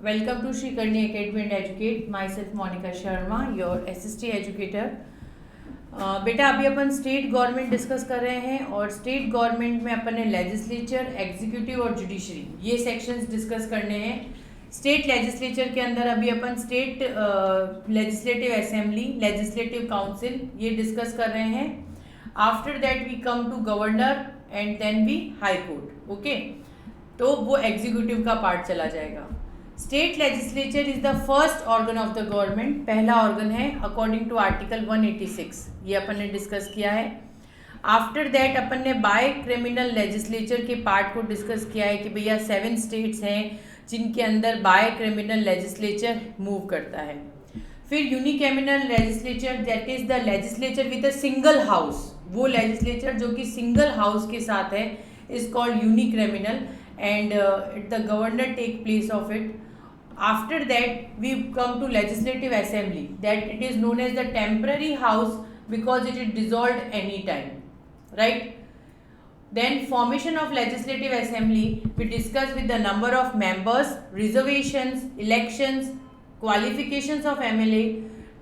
Welcome to Sri Karni Academy and Educate. Myself Monica Sharma, your SST educator. बेटा अभी अपन state government discuss कर रहे हैं और स्टेट गवर्नमेंट में अपन ने लेजिस्लेचर, एग्जीक्यूटिव और जुडिशरी ये सेक्शंस डिस्कस करने हैं. स्टेट लेजिस्लेचर के अंदर अभी अपन state legislative assembly, legislative council ये डिस्कस कर रहे हैं. After that we come to governor and then we high court. Okay, तो वो एग्जीक्यूटिव का पार्ट चला जाएगा. State legislature is the first organ of the government, पहला ऑर्गन है अकॉर्डिंग टू आर्टिकल 186. ये अपन ने डिस्कस किया है. आफ्टर दैट अपन ने बाय क्रिमिनल लेजिस्लेचर के पार्ट को डिस्कस किया है कि भैया 7 स्टेट्स हैं जिनके अंदर बाय क्रिमिनल लेजिस्लेचर मूव करता है. फिर unicameral legislature, that is the legislature with a single house. वो लेजिस्लेचर जो कि सिंगल हाउस के साथ है is called unicameral and the governor take place of it. After that we come to legislative assembly, that it is known as the temporary house because it is dissolved any time, right? Then formation of legislative assembly, we discuss with the number of members, reservations, elections, qualifications of MLA,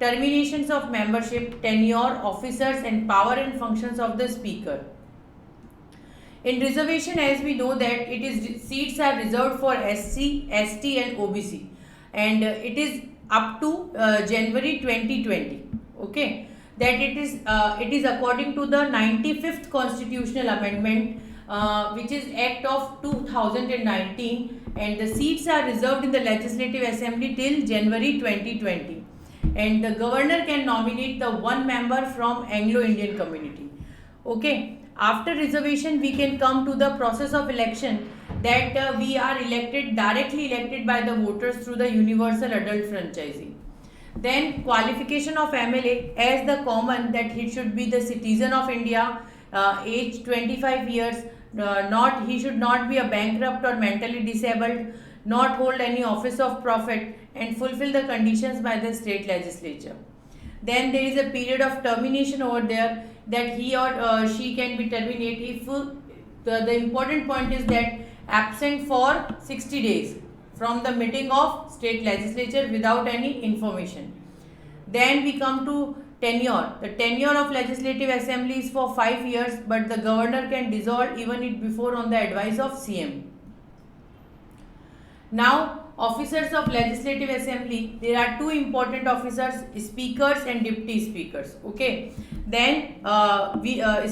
terminations of membership, tenure, officers and power and functions of the speaker. In reservation, as we know that it is seats are reserved for SC, ST and OBC, and it is up to January 2020. Okay, that it is according to the 95th constitutional amendment, which is Act of 2019, and the seats are reserved in the Legislative Assembly till January 2020, and the governor can nominate the one member from Anglo-Indian community. Okay. After reservation, we can come to the process of election, that we are directly elected by the voters through the universal adult franchising. Then qualification of MLA as the common, that he should be the citizen of India, age 25 years, he should not be a bankrupt or mentally disabled, not hold any office of profit, and fulfill the conditions by the state legislature. Then there is a period of termination over there, that he or she can be terminated if the important point is that absent for 60 days from the meeting of state legislature without any information. Then we come to tenure. The tenure of legislative assembly is for 5 years, but the governor can dissolve even it before on the advice of CM. Now, officers of legislative assembly, there are 2 important officers, speakers and deputy speakers. Okay, then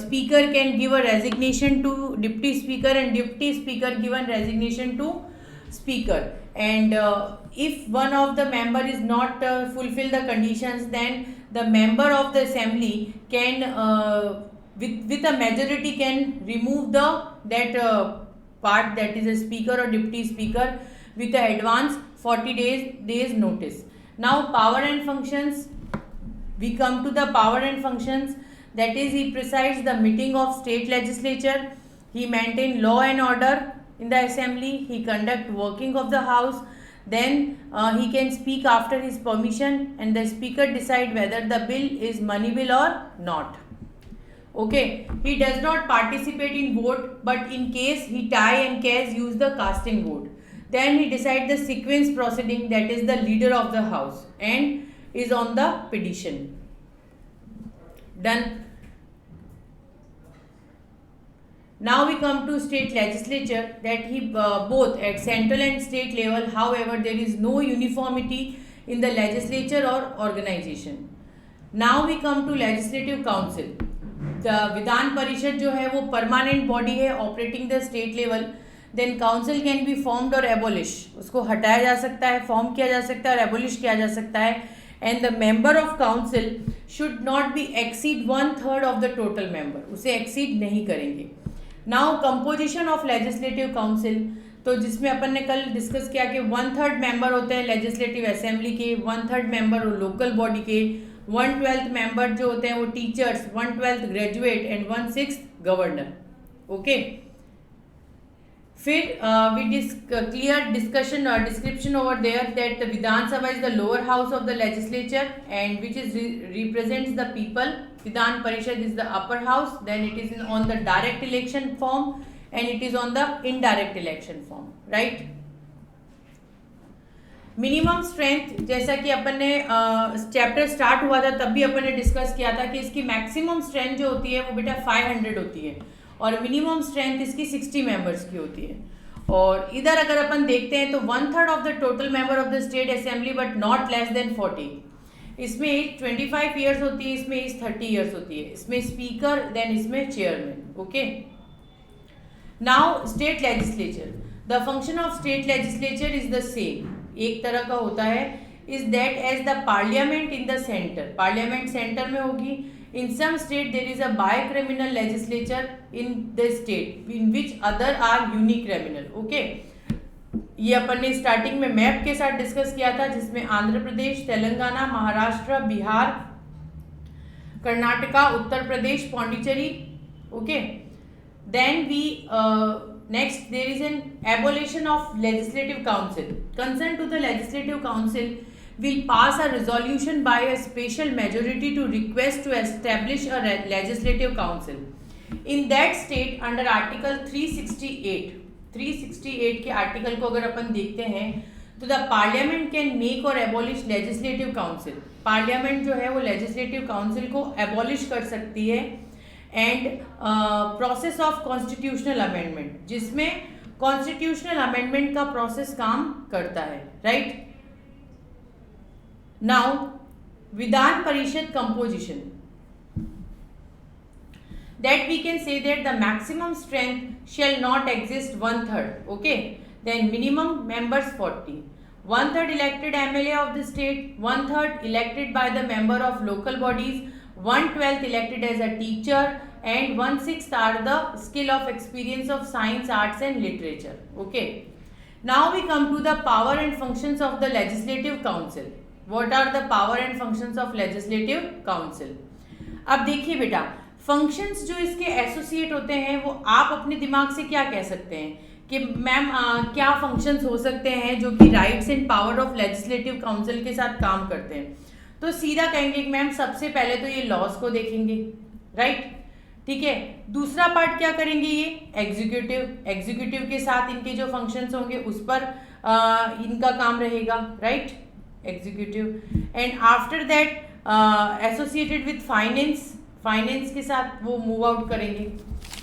speaker can give a resignation to deputy speaker and deputy speaker give a resignation to speaker, and if one of the member is not fulfill the conditions, then the member of the assembly can with a majority can remove that part, that is a speaker or deputy speaker, with the advance 40 days notice. Now power and functions, we come to the power and functions, that is he presides the meeting of state legislature, he maintain law and order in the assembly, he conduct working of the house, then he can speak after his permission, and the speaker decide whether the bill is money bill or not. Okay, he does not participate in vote, but in case he tie and case use the casting vote. Then he decide the sequence proceeding, that is the leader of the house, and is on the petition. Done. Now we come to state legislature, that he both at central and state level, however there is no uniformity in the legislature or organization. Now we come to legislative council. The Vidhan Parishad जो है वो permanent body है operating the state level. Then council can be formed और abolish, उसको हटाया जा सकता है, फॉर्म किया जा सकता है और एबोलिश किया जा सकता है. And the member of council should not be exceed 1/3 of the total member, उसे एक्सीड नहीं करेंगे. Now composition of legislative council, तो जिसमें अपन ने कल डिस्कस किया कि 1/3 मेंबर होते हैं लेजिस्लेटिव असेंबली के, 1/3 मेंबर लोकल बॉडी के, 1/12 मेंबर जो होते हैं वो teachers, 1/12 graduate and 1/6 governor. Okay, फिर वी क्लियर डिस्कशन और description over there that the Vidhan Sabha is the lower house of the legislature and which is represents the people. Vidhan Parishad is the upper house, then it is on the direct election form and it is on the indirect election form, right? Minimum strength, जैसा कि अपन ने chapter start हुआ था तब भी अपन ने discuss किया था कि इसकी मैक्सिमम स्ट्रेंथ जो होती है वो बेटा 500 होती है और मिनिमम स्ट्रेंथ इसकी 60 मेंबर्स की होती है। और इधर अगर अपन देखते हैं तो 1/3 of the total member of the state assembly but not less than 40। इसमें एज 25 ईयर्स होती है, इसमें एज 30 ईयर्स होती है, इसमें स्पीकर देन इसमें chairman. Okay, now state legislature, the function of state legislature is the same, एक तरह का होता है, is that as the parliament in the centre, parliament centre में होगी। In some state there is a bicameral legislature in the state in which other are unicameral. Okay, ये अपन ने स्टार्टिंग में मैप के साथ discuss किया था जिसमें Andhra Pradesh, Telangana, Maharashtra, Bihar, Karnataka, Uttar Pradesh, Pondicherry. Okay, then we next there is an abolition of legislative council. Consent to the legislative council will pass a resolution by a special majority to request to establish a legislative council in that state under article 368 के article को अगर अपन देखते हैं तो the parliament can make और abolish legislative council, parliament जो है वो लेजिस्लेटिव काउंसिल को एबॉलिश कर सकती है। And process of constitutional amendment, जिसमें कॉन्स्टिट्यूशनल अमेंडमेंट का प्रोसेस काम करता है, right. Now Vidhan Parishad composition, that we can say that the maximum strength shall not exist 1/3. Okay, then minimum members 40, 1/3 elected MLA of the state, 1/3 elected by the member of local bodies, 1/12 elected as a teacher, and 1/6 are the skill of experience of science, arts and literature. Okay, now we come to the power and functions of the legislative council. What are the power and functions of legislative council? अब देखिए बेटा, functions जो इसके associate होते हैं वो आप अपने दिमाग से क्या कह सकते हैं कि मैम क्या फंक्शंस हो सकते हैं जो कि rights and power of legislative council के साथ काम करते हैं। तो सीधा कहेंगे कि मैम सबसे पहले तो ये लॉज को देखेंगे, राइट, ठीक है। दूसरा पार्ट क्या करेंगे, ये एग्जीक्यूटिव के साथ इनके जो फंक्शंस होंगे उस पर इनका काम रहेगा, right, executive. And after that associated with finance के साथ वो मूव आउट करेंगे,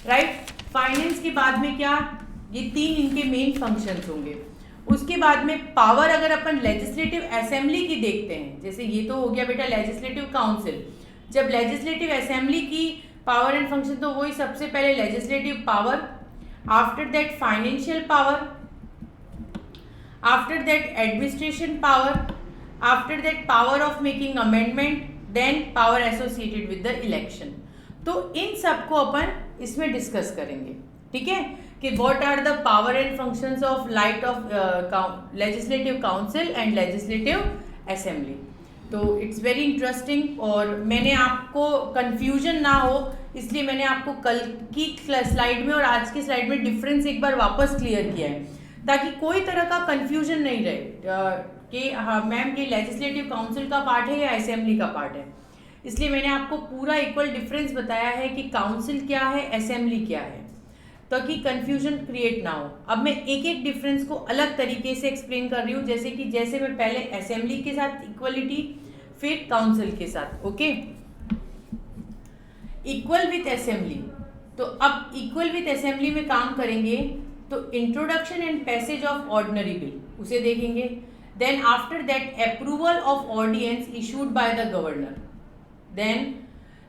राइट। फाइनेंस के बाद में क्या, ये तीन इनके मेन फंक्शंस होंगे। उसके बाद में पावर अगर अपन लेजिस्लेटिव असेंबली की देखते हैं, जैसे ये तो हो गया बेटा लेजिस्लेटिव काउंसिल, जब लेजिस्लेटिव असेंबली की पावर एंड फंक्शन तो वही सबसे पहले legislative power, after that financial power, after that administration power, after that power of making amendment, then power associated with the election. तो इन सबको अपन इसमें डिस्कस करेंगे, ठीक है, कि what are the power and functions of light of legislative council and legislative assembly. तो it's very interesting, और मैंने आपको कंफ्यूजन ना हो इसलिए मैंने आपको कल की स्लाइड में और आज की स्लाइड में डिफरेंस एक बार वापस क्लियर किया है, ताकि कोई तरह का कंफ्यूजन नहीं रहे कि हाँ मैम ये लेजिस्लेटिव काउंसिल का पार्ट है या असेंबली का पार्ट है। इसलिए मैंने आपको पूरा इक्वल डिफरेंस बताया है कि काउंसिल क्या है, असेंबली क्या है, ताकि कंफ्यूजन क्रिएट ना हो। अब मैं एक एक डिफरेंस को अलग तरीके से एक्सप्लेन कर रही हूँ, जैसे मैं पहले असेंबली के साथ इक्वलिटी, फिर काउंसिल के साथ। ओके, इक्वल विथ असेंबली, तो अब इक्वल विथ असेंबली में काम करेंगे तो introduction and passage of ordinary bill उसे देखेंगे। Then after that approval of ordinance issued by the governor. Then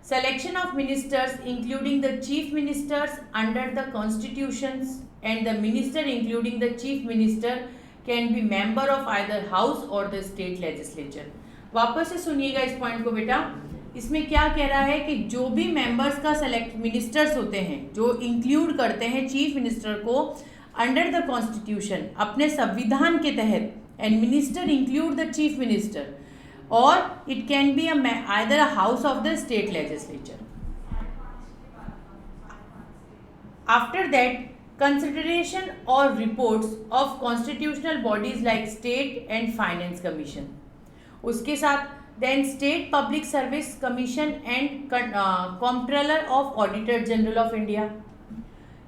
selection of ministers including the chief ministers under the constitutions, and the minister including the chief minister can be member of either house or the state legislature. वापस से सुनिएगा इस point को बेटा, इसमें क्या कह रहा है कि जो भी मेंबर्स का सेलेक्ट मिनिस्टर्स होते हैं जो इंक्लूड करते हैं चीफ मिनिस्टर को अंडर द कॉन्स्टिट्यूशन अपने संविधान के तहत, and minister include the chief minister, or it can be either a house of the state legislature. After that, consideration or reports of constitutional bodies like state and finance commission, उसके साथ then state public service commission and comptroller of auditor general of India,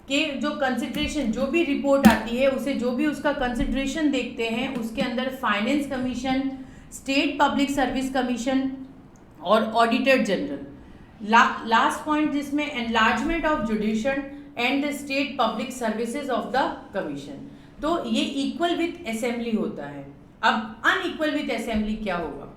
कि जो consideration, जो भी report आती है उसे जो भी उसका कंसिडरेशन देखते हैं, उसके अंदर finance commission, state public service commission और ऑडिटर जनरल। लास्ट पॉइंट जिसमें enlargement of जुडिशन and the state public services of the commission. तो ये इक्वल विथ असेंबली होता है। अब अनइक्वल विथ असेंबली क्या होगा?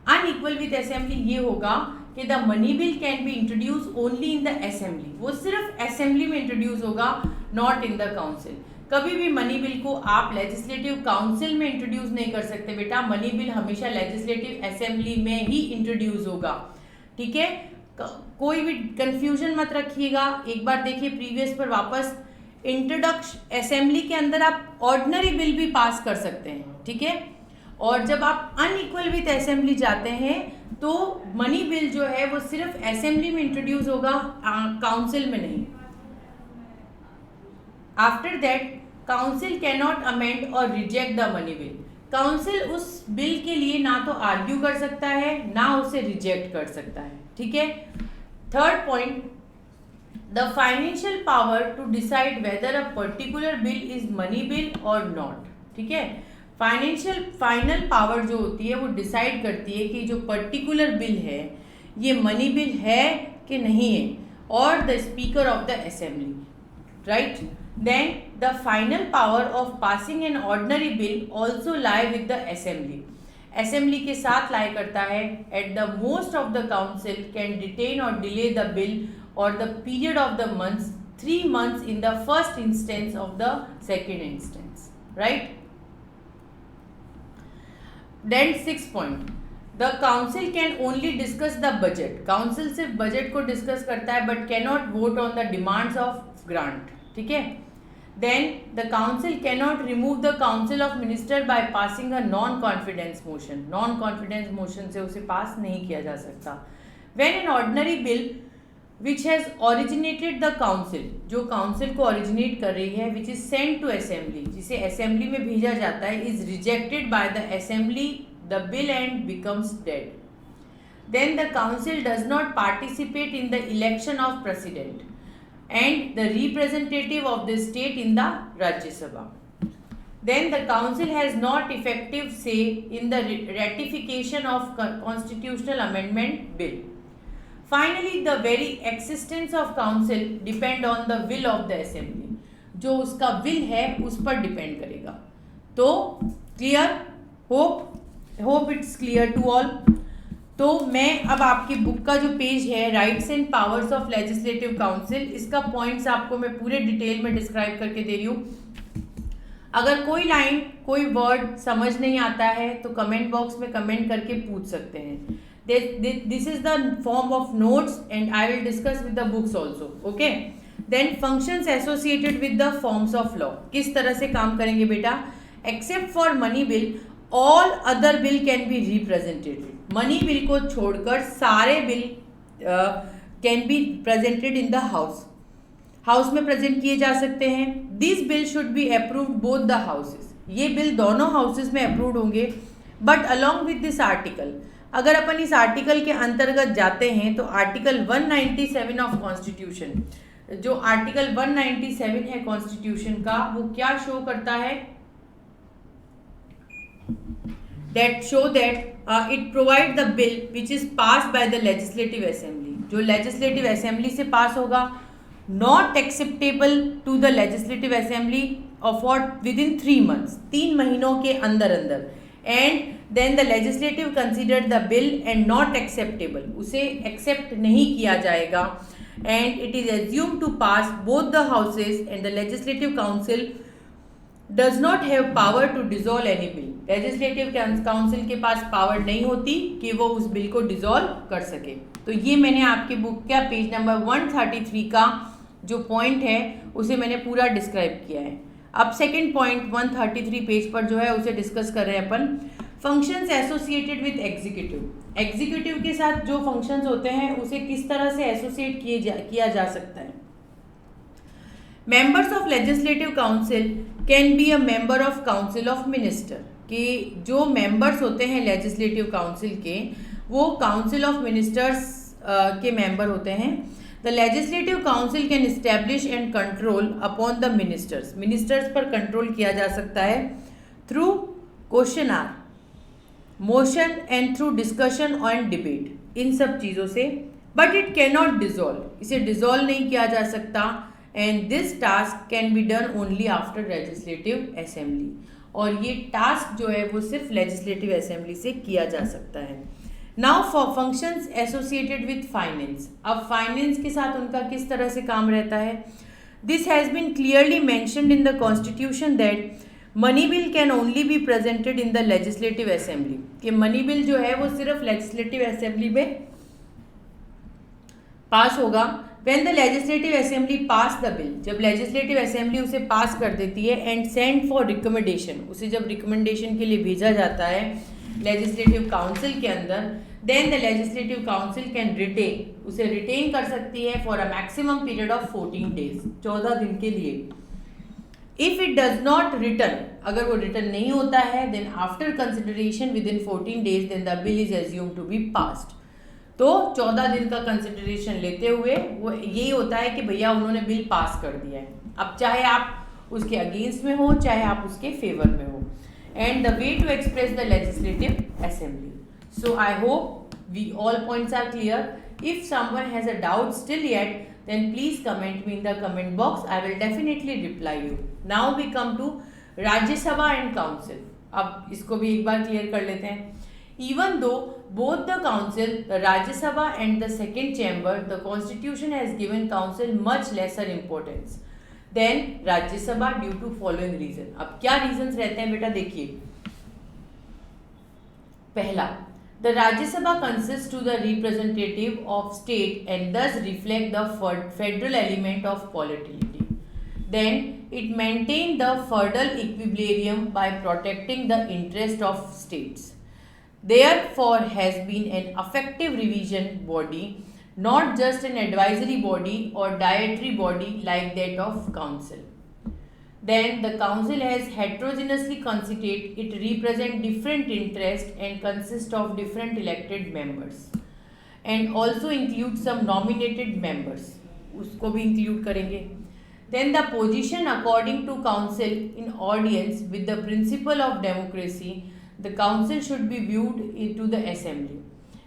अनइक्वल विथ असेंबली ये होगा कि the money bill can be introduce only in the assembly, वो सिर्फ असेंबली में इंट्रोड्यूस होगा, नॉट इन द काउंसिल। कभी भी मनी बिल को आप लेजिस्लेटिव काउंसिल में इंट्रोड्यूस नहीं कर सकते बेटा, मनी बिल हमेशा लेजिस्लेटिव असेंबली में ही इंट्रोड्यूस होगा, ठीक है। कोई भी कंफ्यूजन मत रखिएगा। एक बार देखिए प्रीवियस पर वापस, इंट्रोडक्शन असेंबली के अंदर आप ऑर्डिनरी बिल भी पास कर सकते हैं, ठीक है। और जब आप अनइक्वल विथ असेंबली जाते हैं तो मनी बिल जो है वो सिर्फ असेंबली में इंट्रोड्यूस होगा, काउंसिल में नहीं। After that council can not amend or reject the money bill. Council उस बिल के लिए ना तो आर्ग्यू कर सकता है ना उसे रिजेक्ट कर सकता है, ठीक है। Third point, the financial power to decide whether a particular bill is money bill और नॉट, ठीक है। फाइनल पावर जो होती है वो डिसाइड करती है कि जो पर्टिकुलर बिल है ये मनी बिल है कि नहीं है, और the speaker of the assembly, right. Then the final power of passing an ordinary bill also lie with the assembly. Assembly के साथ लाई करता है। At the most of the council can detain और डिले द बिल और the period of the months 3 months in the first instance of the second instance, right? Then 6th point, the council can only discuss the budget. council सिर्फ budget को discuss करता है but cannot vote on the demands of grant, ठीक है। Then the council cannot remove the council of minister by passing a non-confidence motion. non-confidence motion से उसे पास नहीं किया जा सकता। When an ordinary bill which has originated the council, जो council को originate कर रही है, which is sent to assembly, जिसे assembly में भेजा जाता है, is rejected by the assembly, the bill and becomes dead. Then the council does not participate in the election of president and the representative of the state in the Rajya Sabha. Then the council has not effective say in the ratification of constitutional amendment bill. Finally, the very existence of council depend on the will of the assembly. जो उसका will है उस पर depend करेगा। तो clear, hope it's clear to all. तो मैं अब आपकी बुक का जो पेज है, rights and powers of legislative council, इसका पॉइंट्स आपको मैं पूरे डिटेल में डिस्क्राइब करके दे रही हूँ। अगर कोई लाइन, कोई वर्ड समझ नहीं आता है तो कमेंट बॉक्स में कमेंट करके पूछ सकते हैं। This is the form of notes and I will discuss with the books also, okay? Then functions associated with the forms of law, किस तरह से काम करेंगे बेटा? Except for money bill, all other bill can be represented. Money bill को छोड़कर सारे bill can be presented in the house. House में प्रेजेंट किए जा सकते हैं। This bill should be approved both the houses. ये बिल दोनों हाउसेस में अप्रूव होंगे। But along with this article, अगर अपन इस आर्टिकल के अंतर्गत जाते हैं तो आर्टिकल 197 ऑफ कॉन्स्टिट्यूशन, जो आर्टिकल 197 है कॉन्स्टिट्यूशन का, वो क्या शो करता है? That show that it provide the bill which is pass by the legislative assembly. जो लेजिस्लेटिव असेंबली से पास होगा, not acceptable to the legislative assembly of what within 3 months, 3 महीनों के अंदर अंदर। And then the legislative consider the bill and not acceptable, उसे accept नहीं किया जाएगा। And it is assume to pass both the houses and the legislative council does not have power to dissolve any bill. Legislative council के पास power नहीं होती कि वो उस बिल को डिसॉल्व कर सके। तो ये मैंने आपकी बुक का पेज नंबर 133 का जो पॉइंट है उसे मैंने पूरा डिस्क्राइब किया है। अब सेकेंड पॉइंट 133 पेज पर जो है उसे डिस्कस कर रहे हैं अपन, functions associated with executive. Executive के साथ जो फंक्शंस होते हैं उसे किस तरह से एसोसिएट किया जा सकता है। Members of legislative council can be a member of council of minister, कि जो मेंबर्स होते हैं लेजिस्लेटिव काउंसिल के वो काउंसिल ऑफ मिनिस्टर्स के मेंबर होते हैं। The legislative council can establish and control upon the ministers, ministers पर कंट्रोल किया जा सकता है through question hour, motion and through discussion and debate, इन सब चीज़ों से, but it can not dissolve, इसे डिजॉल्व नहीं किया जा सकता, and this task can be done only after legislative assembly, और ये टास्क जो है वो सिर्फ लेजिस्लेटिव असेंबली से किया जा सकता है। Now for functions associated with finance, अब फाइनेंस के साथ उनका किस तरह से काम रहता है। This has been clearly mentioned in the constitution that money bill can only be presented in the legislative assembly, कि मनी बिल जो है वो सिर्फ लेजिस्लेटिव असेंबली में पास होगा। When the legislative assembly pass the bill, जब legislative assembly उसे pass कर देती है, एंड सेंड फॉर रिकमेंडेशन, उसे जब रिकमेंडेशन के लिए भेजा जाता है लेजिस्लेटिव काउंसिल के अंदर, then the legislative council can retain, उसे रिटेन कर सकती है for a maximum period of 14 days, 14 दिन के लिए। If it does not return, अगर वो रिटर्न नहीं होता है, then after consideration within 14 days then the bill is assume to be passed. तो 14 दिन का कंसिडरेशन लेते हुए वो यही होता है कि भैया उन्होंने बिल पास कर दिया है, अब चाहे आप उसके अगेंस्ट में हो चाहे आप उसके फेवर में हो। And the way to express the legislative assembly, so I hope we all points are clear. If someone has a doubt still yet, then please comment me in the comment box. I will definitely reply you. Now we come to Rajya Sabha and Council. अब इसको भी एक बार clear कर लेते हैं। Even though both the council, the Rajya Sabha and the second chamber, the constitution has given council much lesser importance than Rajya Sabha due to following reason. अब क्या reasons रहते हैं बेटा, देखिए। पहला, the Rajya Sabha consists to the representative of state and thus reflect the federal element of polity. Then it maintains the feudal equilibrium by protecting the interest of states. Therefore has been an effective revision body, not just an advisory body or dietary body like that of council. Then the council has heterogeneously constituted, it represents different interests and consists of different elected members and also includes some nominated members, उसको भी include करेंगे। Then the position according to council in audience with the principle of democracy, the council should be viewed into the assembly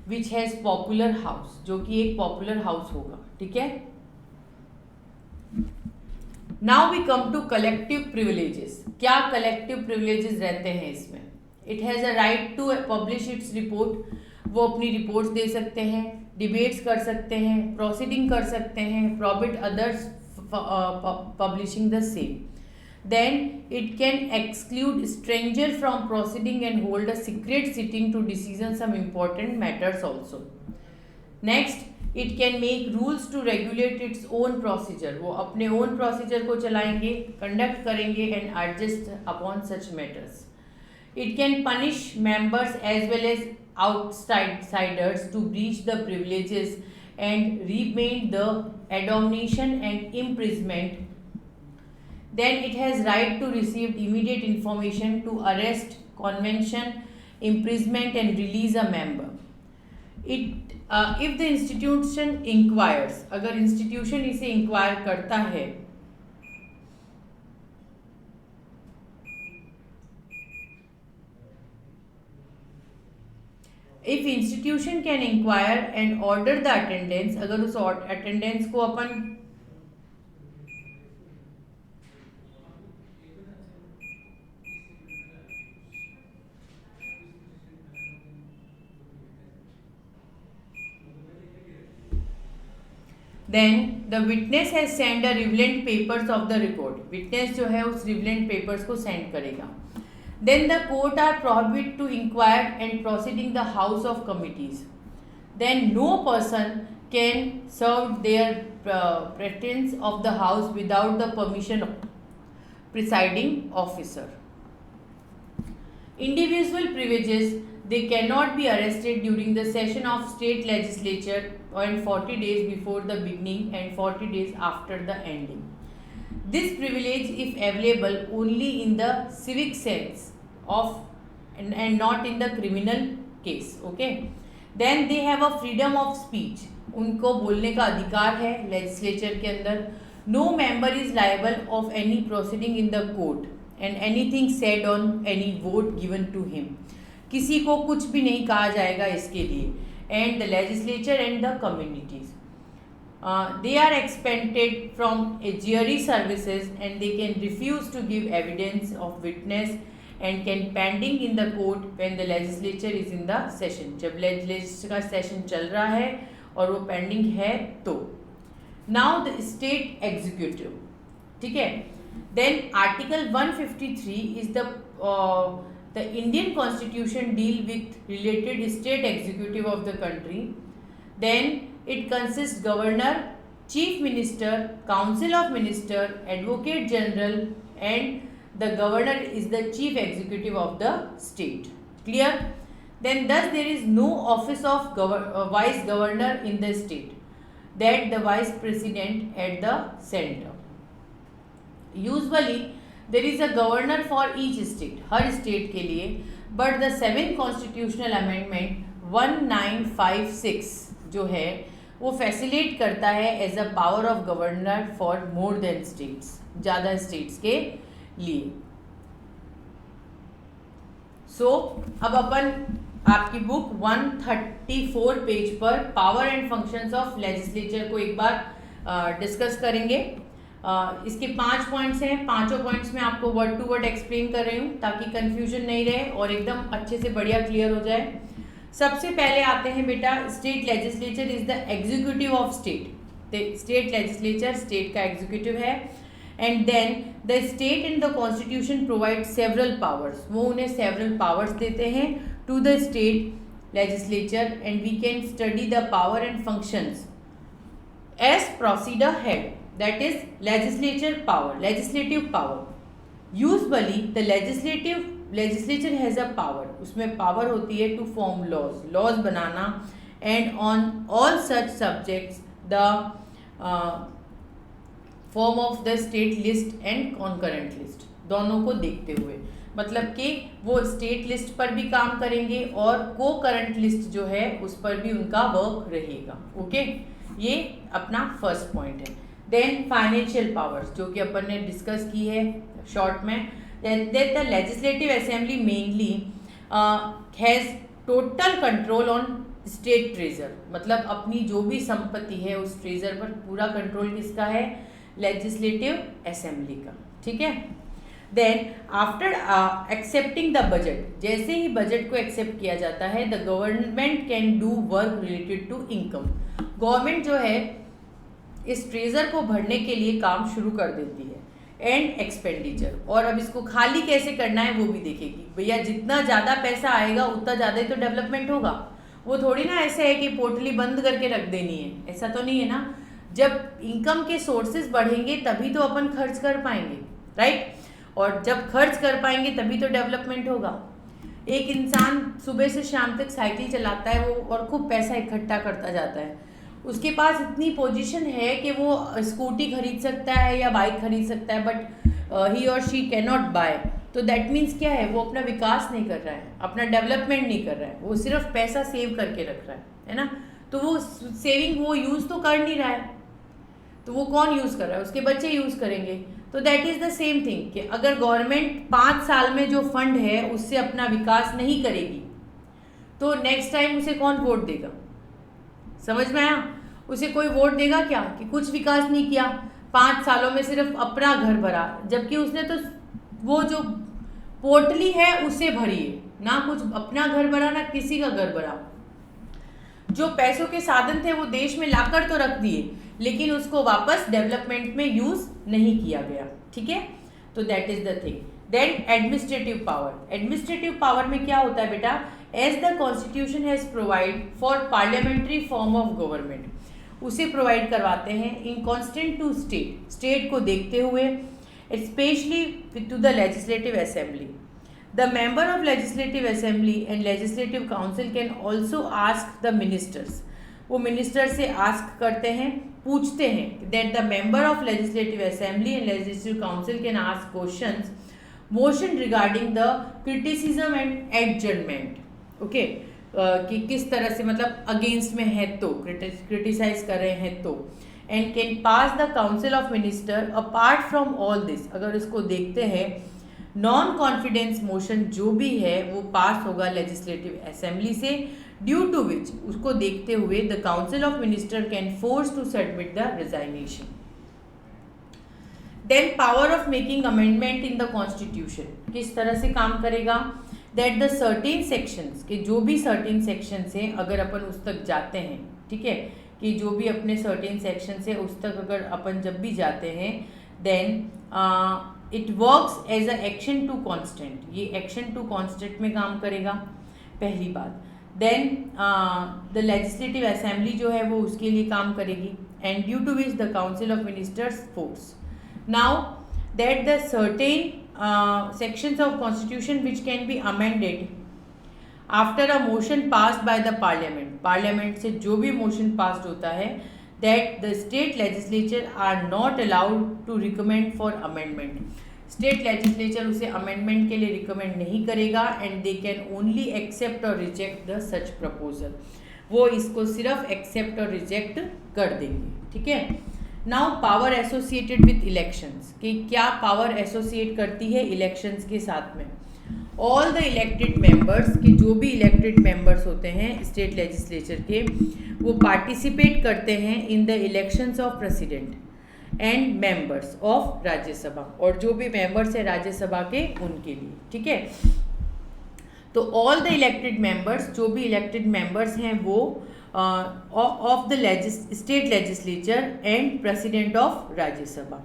which has popular house, जो कि एक popular house होगा, ठीक है। Now we come to collective privileges. क्या collective privileges रहते हैं इसमें? It has a right to publish its report, वो अपनी रिपोर्ट्स दे सकते हैं, डिबेट्स कर सकते हैं, प्रोसीडिंग कर सकते हैं, prohibit others publishing the same. Then it can exclude stranger from proceeding and hold a secret sitting to decision some important matters also. Next, it can make rules to regulate its own procedure, वो अपने own procedure को चलाएंगे, conduct करेंगे and adjust upon such matters. It can punish members as well as outsiders to breach the privileges and remain the admonition and imprisonment. Then it has right to receive immediate information to arrest, convention, imprisonment and release a member. It if the institution inquires, अगर institution इसे inquire करता है, if institution can inquire and order the attendance, अगर उस attendance को अपन then the witness has send a relevant papers of the record, witness जो है उस रिवलेंट पेपर्स को सेंड करेगा। Then the court are prohibit to inquire and proceeding the house of committees. Then no person can serve their pretence of the house without the permission of presiding officer. Individual privileges, they cannot be arrested during the session of state legislature and 40 days before the beginning and 40 days after the ending. This privilege if available only in the civic sense of and not in the criminal case. Okay. Then they have a freedom of speech, उनको बोलने का अधिकार है legislature के अंदर. No member is liable of any proceeding in the court and anything said on any vote given to him, किसी को कुछ भी नहीं कहा जाएगा इसके लिए. And the legislature and the communities, they are expected from a jury services and they can refuse to give evidence of witness and can pending in the court when the legislature is in the session. जब legislature का session चल रहा है और वो pending है तो. Now the state executive, ठीक है. Then article 153 is the Indian constitution deal with related state executive of the country. Then it consists governor, chief minister, council of minister, advocate general, and the governor is the chief executive of the state. Clear? Then thus there is no office of vice governor in the state, that the vice president at the center. Usually there is a governor for each state, her state के लिए, but the 7th constitutional amendment 1956 जो है वो facilitate करता है as a power of governor for more than states, ज़्यादा states के लिए. सो अब अपन आपकी बुक 134 पेज पर power and functions of legislature को एक बार डिस्कस करेंगे. इसके 5 पॉइंट्स हैं, पांचों पॉइंट्स में आपको वर्ड टू वर्ड एक्सप्लेन कर रही हूँ ताकि कंफ्यूजन नहीं रहे और एकदम अच्छे से बढ़िया क्लियर हो जाए. सबसे पहले आते हैं बेटा, state legislature is the executive of state. State legislature state का एग्जीक्यूटिव है. And then the state and the constitution provide several powers, वो उन्हें सेवरल पावर्स देते हैं to the state legislature. And we can study the power and functions as procedure head, that is legislature power, legislative power. Usually the legislature has a power, उसमें power होती है to form laws बनाना. And on all such subjects the form of the state list and concurrent list, दोनों को देखते हुए, मतलब कि वो स्टेट लिस्ट पर भी काम करेंगे और को करंट लिस्ट जो है उस पर भी उनका वर्क रहेगा. ओके, ये अपना फर्स्ट पॉइंट है. देन फाइनेंशियल पावर्स जो कि अपन ने डिस्कस की है शॉर्ट में. that the legislative assembly mainly has total control on state treasure, मतलब अपनी जो भी संपत्ति है उस ट्रेजर पर पूरा कंट्रोल किसका है, लेजिस्लेटिव असेंबली का. ठीक है. Then after accepting the budget, जैसे ही बजट को एक्सेप्ट किया जाता है, the government can do work related to income. Government जो है इस ट्रेजर को भरने के लिए काम शुरू कर देती है. एंड एक्सपेंडिचर, और अब इसको खाली कैसे करना है वो भी देखेगी. भैया जितना ज़्यादा पैसा आएगा उतना ज़्यादा ही तो डेवलपमेंट होगा. वो थोड़ी ना ऐसे है कि पोटली बंद करके रख देनी है, ऐसा तो नहीं है ना. जब इनकम के सोर्सेज बढ़ेंगे तभी तो अपन खर्च कर पाएंगे, राइट. और जब खर्च कर पाएंगे तभी तो डेवलपमेंट होगा. एक इंसान सुबह से शाम तक साइकिल चलाता है वो और खूब पैसा इकट्ठा करता जाता है, उसके पास इतनी पोजीशन है कि वो स्कूटी खरीद सकता है या बाइक खरीद सकता है, बट ही और शी कैन नॉट बाय. तो दैट मीन्स क्या है, वो अपना विकास नहीं कर रहा है, अपना डेवलपमेंट नहीं कर रहा है, वो सिर्फ पैसा सेव करके रख रहा है ना. तो वो सेविंग वो यूज़ तो कर नहीं रहा है, तो वो कौन यूज़ कर रहा है, उसके बच्चे यूज़ करेंगे. तो that is the same thing कि अगर गवर्नमेंट 5 साल में जो फंड है उससे अपना विकास नहीं करेगी तो नेक्स्ट टाइम उसे कौन वोट देगा. समझ में आया. उसे कोई वोट देगा क्या कि कुछ विकास नहीं किया, 5 सालों में सिर्फ अपना घर भरा, जबकि उसने तो वो जो पोटली है उसे भरी है, ना कुछ अपना घर भरा ना किसी का घर भरा. जो पैसों के साधन थे वो देश में लाकर तो रख दिए लेकिन उसको वापस डेवलपमेंट में यूज नहीं किया गया. ठीक है. तो that is the thing. Then administrative power. Administrative power में क्या होता है बेटा, as the constitution has provide for parliamentary form of government, उसे प्रोवाइड करवाते हैं in constant to state, state को देखते हुए, specially to the legislative assembly. The member of legislative assembly and legislative council can also ask the ministers, वो minister से ask करते हैं, पूछते हैं that the member of legislative assembly and legislative council can ask questions motion regarding the criticism and adjournment. Okay, कि किस तरह से मतलब अगेंस्ट में है तो क्रिटिसाइज कर रहे हैं तो, and can pass the council of minister apart from all this. अगर इसको देखते हैं नॉन कॉन्फिडेंस मोशन जो भी है वो पास होगा लेजिस्लेटिव असेंबली से, ड्यू टू विच उसको देखते हुए the council of minister can force to submit the resignation. Then power of making amendment in the constitution किस तरह से काम करेगा, दैट द सर्टेन सेक्शंस के जो भी सर्टेन सेक्शंस हैं अगर अपन उस तक जाते हैं, ठीक है, कि जो भी अपने सर्टेन सेक्शन से उस तक अगर अपन जब भी जाते हैं then it works as a action to constant, ये एक्शन टू कांस्टेंट में काम करेगा, पहली बात। देन द लेजिस्लेटिव असेंबली जो है वो उसके लिए काम करेगी, and due to which the council of ministers force. Now that the certain sections of constitution which can be amended after a motion passed by the parliament से जो भी motion passed होता है, that the state legislature are not allowed to recommend for amendment, state legislature उसे amendment के लिए recommend नहीं करेगा, and they can only accept or reject the such proposal, वो इसको सिर्फ accept और reject कर देंगे, ठीक है। Now power associated with elections कि क्या पावर एसोसिएट करती है इलेक्शंस के साथ में, ऑल द इलेक्टेड मेंबर्स कि जो भी इलेक्टेड मेंबर्स होते हैं स्टेट लेजिस्लेचर के वो पार्टिसिपेट करते हैं in the elections of president and members of Rajya Sabha, और जो भी मेंबर्स है राज्यसभा के उनके लिए, ठीक है। तो ऑल द इलेक्टेड मेंबर्स जो भी इलेक्टेड मेंबर्स हैं वो of the state legislature and president of Rajya Sabha.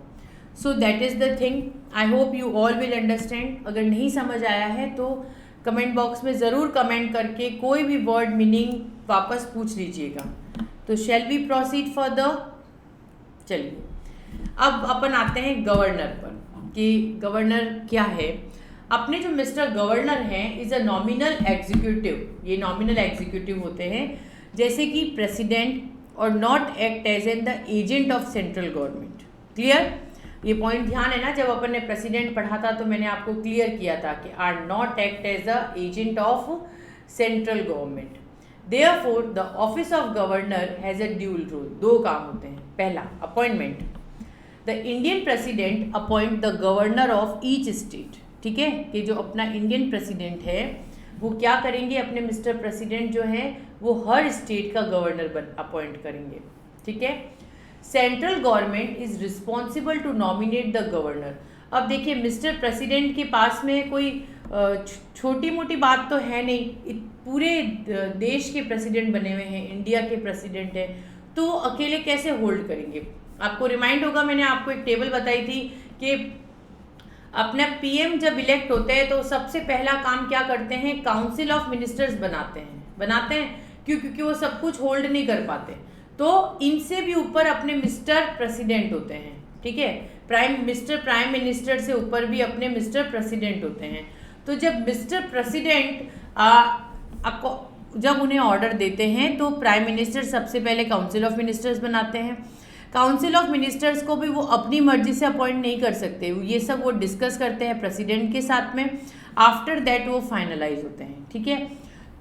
So that is the thing. I hope you all will understand. अगर नहीं समझ आया है तो कमेंट बॉक्स में ज़रूर कमेंट करके कोई भी वर्ड मीनिंग वापस पूछ लीजिएगा। तो shall we proceed further? चलिए अब अपन आते हैं गवर्नर पर कि गवर्नर क्या है। अपने जो मिस्टर गवर्नर हैं इज़ अ नॉमिनल एग्जीक्यूटिव, ये नॉमिनल एग्जीक्यूटिव होते हैं जैसे कि प्रेसिडेंट और not act as an the agent of central government. Clear, ये पॉइंट ध्यान है ना, जब अपन ने प्रेसिडेंट पढ़ा था तो मैंने आपको क्लियर किया था कि are not act as the agent of central government. Therefore the office of governor has a dual role, दो काम होते हैं। पहला appointment, the Indian president appoint the governor of each state, ठीक है, कि जो अपना इंडियन प्रेसिडेंट है वो क्या करेंगे, अपने मिस्टर प्रेसिडेंट जो हैं वो हर स्टेट का गवर्नर अपॉइंट करेंगे, ठीक है। Central government is responsible to nominate the governor. अब देखिए मिस्टर प्रेसिडेंट के पास में कोई छोटी मोटी बात तो है नहीं, पूरे देश के प्रेसिडेंट बने हुए हैं, इंडिया के प्रेसिडेंट हैं, तो अकेले कैसे होल्ड करेंगे। आपको रिमाइंड होगा मैंने आपको एक टेबल बताई थी कि अपना पीएम जब इलेक्ट होते हैं तो सबसे पहला काम क्या करते हैं, काउंसिल ऑफ मिनिस्टर्स बनाते हैं क्योंकि वो सब कुछ होल्ड नहीं कर पाते, तो इनसे भी ऊपर अपने मिस्टर प्रेसिडेंट होते हैं, ठीक है। प्राइम मिनिस्टर से ऊपर भी अपने मिस्टर प्रेसिडेंट होते हैं। तो जब मिस्टर प्रेसिडेंट जब उन्हें ऑर्डर देते हैं तो प्राइम मिनिस्टर सबसे पहले काउंसिल ऑफ मिनिस्टर्स बनाते हैं। काउंसिल ऑफ मिनिस्टर्स को भी वो अपनी मर्जी से अपॉइंट नहीं कर सकते, ये सब वो डिस्कस करते हैं प्रेसिडेंट के साथ में, आफ्टर दैट वो फाइनलाइज होते हैं, ठीक है।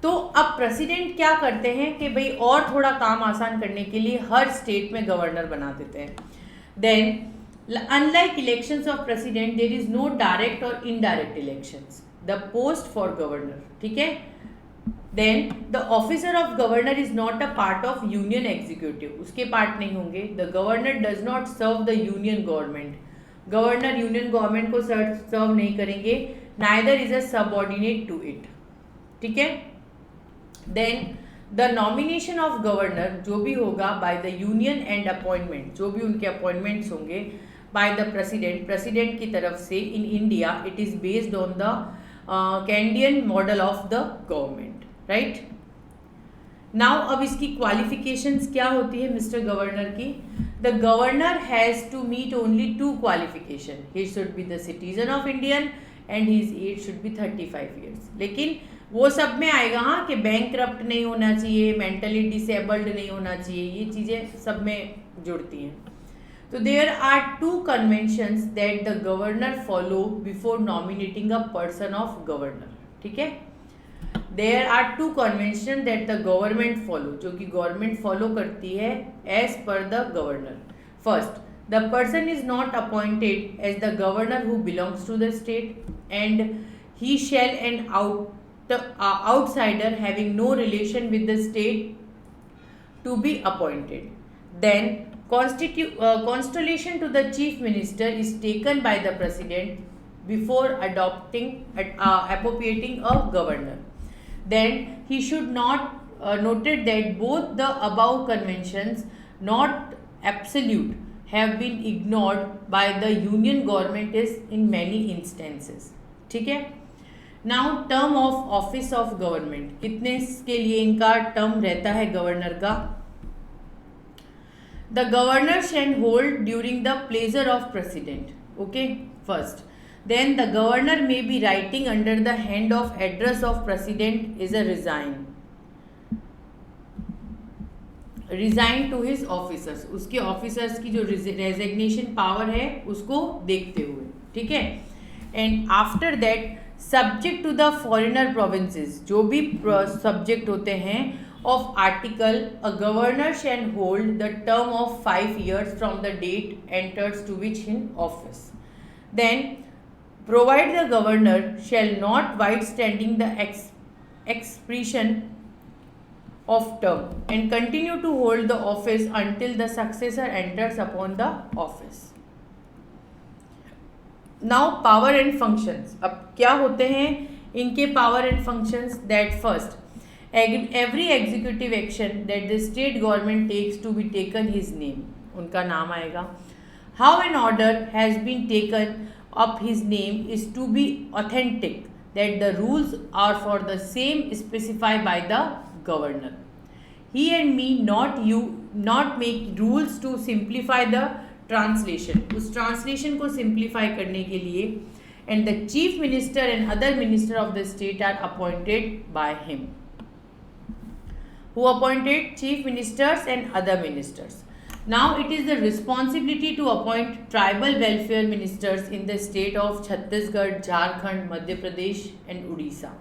तो अब प्रेसिडेंट क्या करते हैं कि भाई और थोड़ा काम आसान करने के लिए हर स्टेट में गवर्नर बना देते हैं। Then unlike elections of president there is no direct or indirect elections, the post for governor, ठीक है। Then the officer of governor is not a part of union executive, उसके पार्ट नहीं होंगे। The governor does not serve the union government, governor union government को serve नहीं करेंगे, neither is a subordinate to it, ठीक है। Then the nomination of governor जो भी होगा by the union and appointment, जो भी उनके अपॉइंटमेंट्स होंगे बाय द प्रेसिडेंट की तरफ से in India, it is based on the Canadian model of the government, right. Now अब इसकी क्वालिफिकेशंस क्या होती है मिस्टर गवर्नर की। The governor has to meet only 2 qualification, he should be the citizen of Indian and his age should be 35 years. लेकिन वो सब में आएगा हाँ कि बैंकरप्ट नहीं होना चाहिए, मेंटली डिसेबल्ड नहीं होना चाहिए, ये चीज़ें सब में जुड़ती हैं। तो there are 2 conventions that the governor follow before nominating a person of governor, ठीक है। There are two convention that the government follow, जो कि गवर्नमेंट फॉलो करती है as per the governor. First, the person is not appointed as the governor who belongs to the state and he shall an outsider having no relation with the state to be appointed. Then constellation to the chief minister is taken by the president before appropriating a governor. Then he should not noted that both the above conventions, not absolute, have been ignored by the union government is in many instances. ठीक है. Now term of office of government, कितने के लिए इनका term रहता है governor का? The governor shall hold during the pleasure of president. Okay, first. Then the governor may be writing under the hand of address of president is a resign to his officers. उसके officers की जो resignation power है उसको देखते हुए. ठीक है. And after that subject to the foreigner provinces, जो भी सब्जेक्ट होते हैं of article, a governor shall hold the term of 5 years from the date enters to which in office. Then provide the governor shall notwithstanding the expiration of term and continue to hold the office until the successor enters upon the office. Now power and functions. अब क्या होते हैं इनके power and functions? That first, every executive action that the state government takes to be taken his name, उनका नाम आएगा. How an order has been taken up his name is to be authentic, that the rules are for the same specified by the governor. He and me not make rules to simplify the translation, उस translation को simplify करने के लिए. And the chief minister and other minister of the state are appointed by him. Who appointed? Chief ministers and other ministers. Now it is the responsibility to appoint tribal welfare ministers in the state of Chhattisgarh, Jharkhand, Madhya Pradesh and Orissa.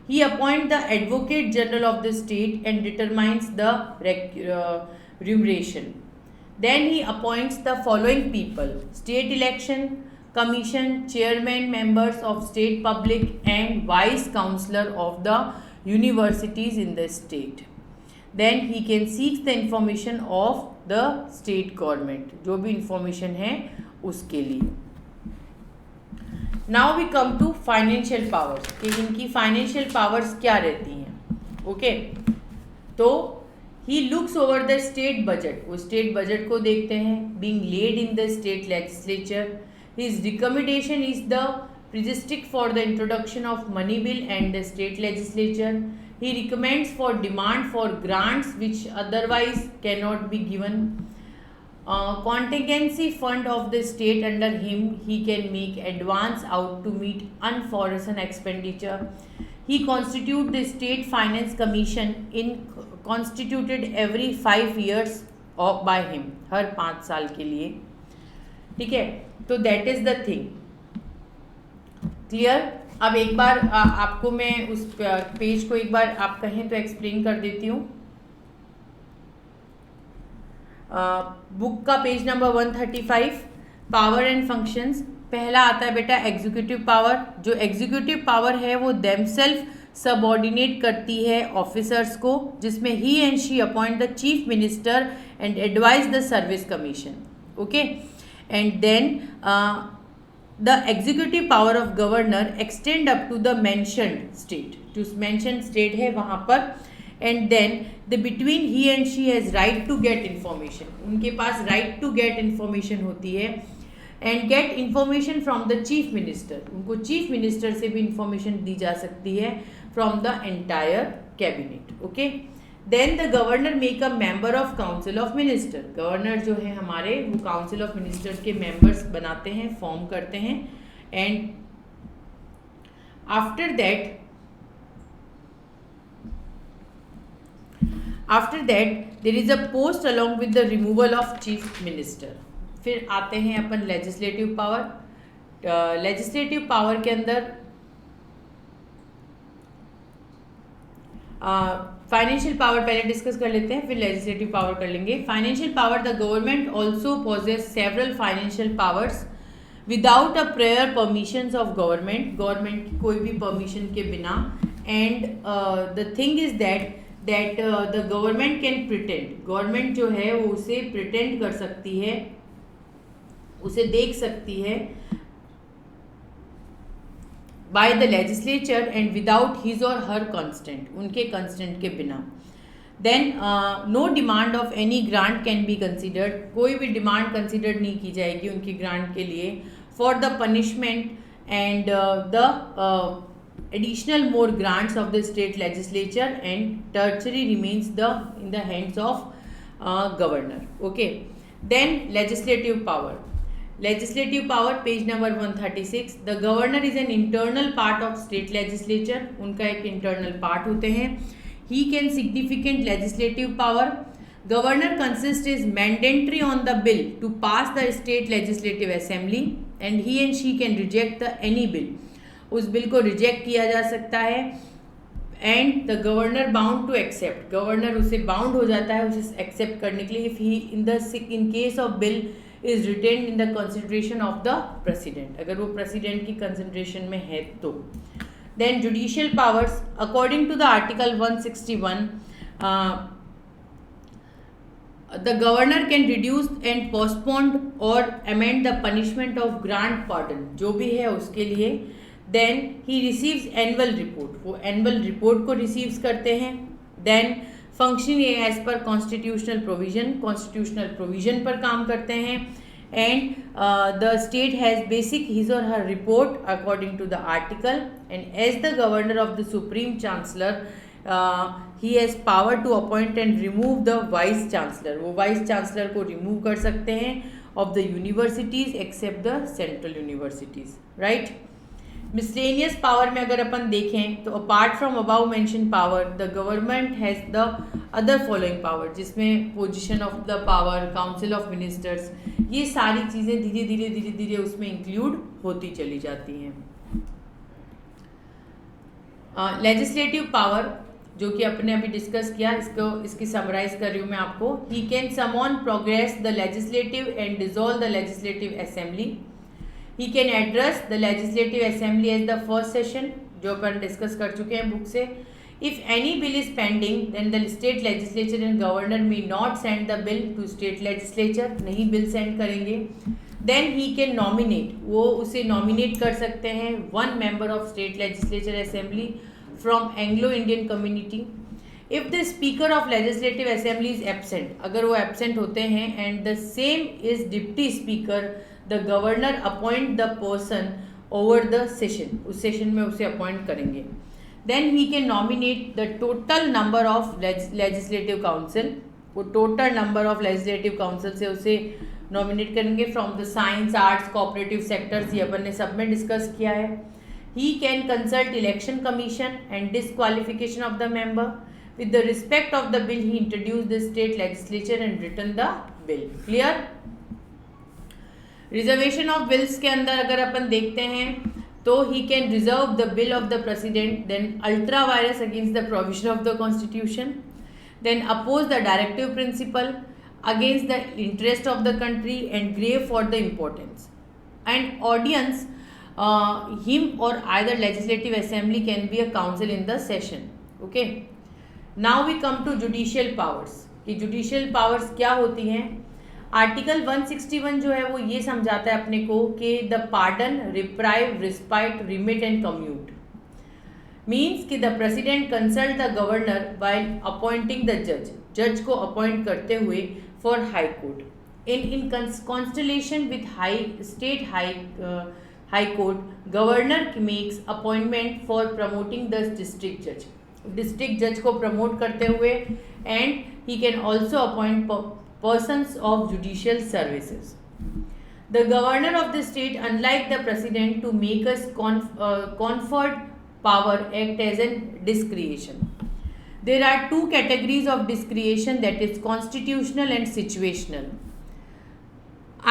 He appoints the Advocate General of the state and determines the remuneration. Then he appoints the following people: State Election Commission Chairman, members of State Public and Vice Chancellor of the universities in the state. Then he can seek the information of the state government, जो भी information है उसके लिए. Now we come to financial powers, कि इनकी financial powers क्या रहती हैं. ओके, तो he looks over the state budget, वो स्टेट बजट को देखते हैं. Being laid in the state legislature, his recommendation is the prerequisite for the introduction of money bill and the state legislature. He recommends for demand for grants which otherwise can not be given. Contingency fund of the state, under him he can make advance out to meet unforeseen expenditure. He constitute the state finance commission in constituted every 5 years of by him, हर 5 साल के लिए. ठीक है, तो that is the thing. Clear? अब एक बार आपको मैं उस पेज को एक बार आप कहें तो एक्सप्लेन कर देती हूँ. बुक का page number 135, power and functions. पहला आता है बेटा एग्जीक्यूटिव पावर. जो एग्जीक्यूटिव पावर है वो देमसेल्फ सबऑर्डिनेट करती है ऑफिसर्स को, जिसमें he and she appoint the chief minister and advise the service commission. Okay, and then the executive power of governor extend up to the mentioned state, जो mentioned state है वहाँ पर. And then the between he and she has right to get information, उनके पास right to get information होती है. And get information from the chief minister, उनको chief minister से भी इन्फॉर्मेशन दी जा सकती है from the entire cabinet. Okay, then the governor make a member of council of minister. Governor जो है हमारे वो काउंसिल ऑफ मिनिस्टर्स के मेंबर्स बनाते हैं, फॉर्म करते हैं. And after that there is a post along with the removal of chief minister. फिर आते हैं अपन लेजिस्लेटिव पावर. लेजिस्लेटिव पावर के अंदर फाइनेंशियल पावर पहले डिस्कस कर लेते हैं, फिर लेजिस्लेटिव पावर कर लेंगे. Financial power, the government also possess several financial powers without a prior permissions of government की कोई भी परमिशन के बिना. And the thing is that the government can pretend, government जो है वो उसे प्रिटेंड कर सकती है, उसे देख सकती है by the legislature and without his or her consent, उनके कंसेंट के बिना. Then no demand of any grant can be considered, कोई भी डिमांड कंसिडर नहीं की जाएगी उनकी ग्रांट के लिए. For the punishment and the additional more grants of the state legislature, and tertiary remains in the hands of governor. Okay, then legislative power, page number 136. the governor is an internal part of state legislature, उनका एक internal part होते हैं. he can significant legislative power. governor consists is mandatory on the bill to pass the state legislative assembly, and he and she can reject any bill, उस bill को reject किया जा सकता है. And the governor bound to accept, governor उसे bound हो जाता है उसे एक्सेप्ट करने के लिए if he in case of bill is retain in the consideration of the president, अगर वो प्रेसिडेंट की कंसिडरेशन में है तो. Then judicial powers, according to the article 161 the governor can reduce and postpone or amend the punishment of grant pardon, जो भी है उसके लिए. Then he receives annual report, वो एनुअल रिपोर्ट को रिसीव्स करते हैं. Then functioning as per constitutional provision पर काम करते हैं. And the state has basic his or her report according to the article. And as the governor of the supreme chancellor he has power to appoint and remove the vice chancellor, वो vice chancellor को remove कर सकते हैं of the universities except the central universities. Right. Miscellaneous power में अगर अपन देखें तो apart from above mention power the government has the other following power, जिसमें position of the power, council of ministers, ये सारी चीज़ें धीरे धीरे उसमें इंक्लूड होती चली जाती हैं. लेजिस्लेटिव पावर जो कि अपने अभी डिस्कस किया, इसकी समराइज कर रही हूँ मैं आपको. He can समॉन progress the legislative and dissolve the legislative assembly. He can address the legislative assembly as the first session, जो अपन डिस्कस कर चुके हैं बुक से. If any bill is pending, then the state legislature and governor may not send the bill to state legislature, नहीं bill send करेंगे. Then he can nominate, वो उसे nominate कर सकते हैं one member of state legislature assembly from Anglo-Indian community. If the speaker of legislative assembly is absent, अगर वो absent होते हैं and the same is deputy speaker, the governor appoint the person over the session, उस session में उसे appoint करेंगे. then he can nominate the total number of legislative council, वो total number of legislative council से उसे nominate करेंगे from the science, arts, cooperative sectors, ये अपन ने सब में डिस्कस किया है. he can consult election commission and disqualification of the member. with the respect of the bill he introduced the state legislature and written the bill. clear. Reservation of bills के अंदर अगर अपन देखते हैं तो he can reserve the bill of the president, then ultra vires against the provision of the constitution, then oppose the directive principle against the interest of the country and grave for the importance. And audience him or either legislative assembly can be a council in the session. Okay, now we come to judicial powers. कि judicial powers क्या होती हैं. Article 161 जो है वो ये समझाता है अपने को कि the pardon, reprieve, respite, remit and commute means कि the president consult the governor while appointing the जज को अपॉइंट करते हुए for high court. In consultation with state high court, governor makes appointment for promoting the district जज को promote करते हुए. And he can also appoint persons of judicial services. The governor of the state, unlike the president, to make us conferred power, act as a discretion. There are two categories of discretion, that is constitutional and situational.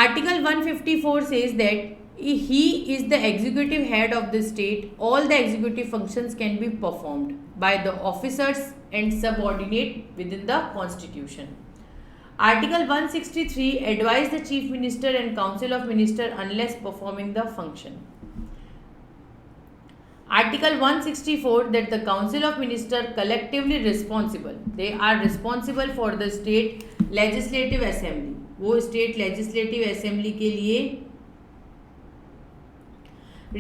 Article 154 says that he is the executive head of the state. All the executive functions can be performed. by the officers and subordinate within the constitution. Article 163 advise the Chief Minister and Council of Ministers unless performing the function. Article 164 that the Council of Ministers collectively responsible. They are responsible for the state legislative assembly. वो state legislative assembly के लिए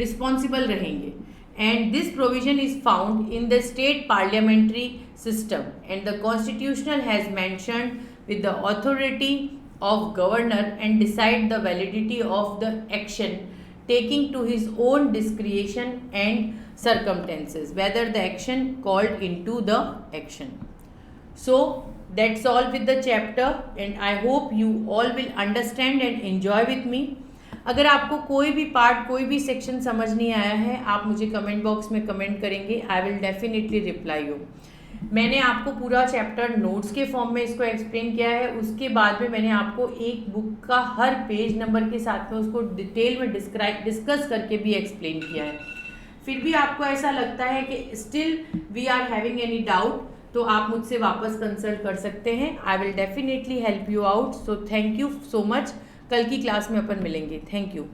responsible रहेंगे. And this provision is found in the state parliamentary system, and the constitutional has mentioned with the authority of governor and decide the validity of the action taking to his own discretion and circumstances, whether the action called into the action. So that's all with the chapter, and I hope you all will understand and enjoy with me. अगर आपको कोई भी part कोई भी section समझ नहीं आया है, आप मुझे कमेंट बॉक्स में कमेंट करेंगे. आई विल डेफिनेटली रिप्लाई यू. मैंने आपको पूरा चैप्टर नोट्स के फॉर्म में इसको एक्सप्लेन किया है. उसके बाद में मैंने आपको एक बुक का हर पेज नंबर के साथ में उसको डिटेल में डिस्कस करके भी एक्सप्लेन किया है. फिर भी आपको ऐसा लगता है कि still we are having any doubt, तो आप मुझसे वापस कंसल्ट कर सकते हैं. I will definitely help you out. So thank you so much. कल की क्लास में अपन मिलेंगे. Thank you.